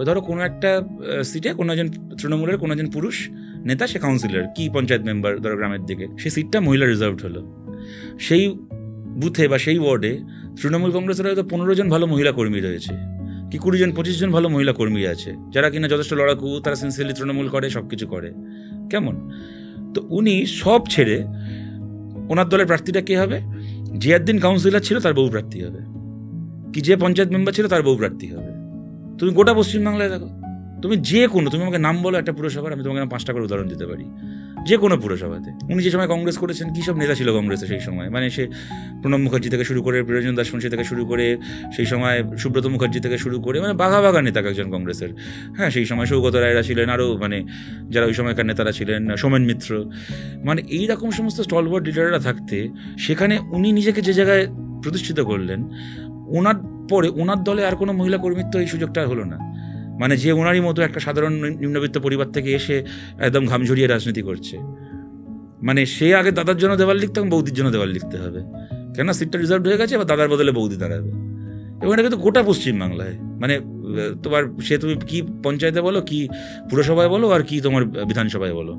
ওই ধরো কোনো একটা সিটে কোনো একজন তৃণমূলের কোনো একজন পুরুষ নেতা, সে কাউন্সিলর কি পঞ্চায়েত মেম্বার ধরো গ্রামের দিকে, সেই সিটটা মহিলা রিজার্ভড হলো। সেই বুথে বা সেই ওয়ার্ডে তৃণমূল কংগ্রেসের হয়তো 15 জন ভালো মহিলা কর্মী রয়েছে, কি 20 জন 25 জন ভালো মহিলা কর্মী আছে, যারা কিনা যথেষ্ট লড়াকু, তারা সিনসিয়ারলি তৃণমূল করে, সব কিছু করে। কেমন? তো উনি সব ছেড়ে, ওনার দলের প্রার্থীটা কে হবে? যে একদিন কাউন্সিলর ছিল তার বউ প্রার্থী হবে, কি যে পঞ্চায়েত মেম্বার ছিল তার বউ প্রার্থী হবে। তুমি গোটা পশ্চিমবাংলায় দেখো, তুমি যে কোনো, তুমি আমাকে নাম বলো একটা পুরসভার, আমি তোমাকে 5টা করে উদাহরণ দিতে পারি, যে কোনো পুরসভাতে। উনি যে সময় কংগ্রেস করেছেন, কী সব নেতা ছিল কংগ্রেসে সেই সময়, মানে সে প্রণব মুখার্জি থেকে শুরু করে, প্রিয়রঞ্জন দাসবংশী থেকে শুরু করে, সেই সময় সুব্রত মুখার্জি থেকে শুরু করে, মানে বাঘা বাঘা নেতা একজন কংগ্রেসের। হ্যাঁ, সেই সময় সৌগত রায়রা ছিলেন, আরও মানে যারা ওই সময়কার নেতারা ছিলেন, সোমেন মিত্র, মানে এইরকম সমস্ত স্টলওয়ার্ড লিডাররা থাকতে, সেখানে উনি নিজেকে যে জায়গায় প্রতিষ্ঠিত করলেন, ওনার পরে ওনার দলে আর কোনো মহিলা কর্মীর তো এই সুযোগটা হলো না। মানে যে ওনারই মতো একটা সাধারণ নিম্নবিত্ত পরিবার থেকে এসে একদম ঘাম ঝরিয়ে রাজনীতি করছে, মানে সে আগে দাদার জন্য দেওয়াল লিখতে হবে, বৌদির জন্য দেওয়াল লিখতে হবে, কেন সিটটা রিজার্ভ হয়ে গেছে, বা দাদার বদলে বৌদি দাঁড়াবে। এবং এটা কিন্তু গোটা পশ্চিমবাংলায়, মানে তোমার তুমি কি পঞ্চায়েতে বলো, কি পুরসভায় বলো, আর কি তোমার বিধানসভায় বলো।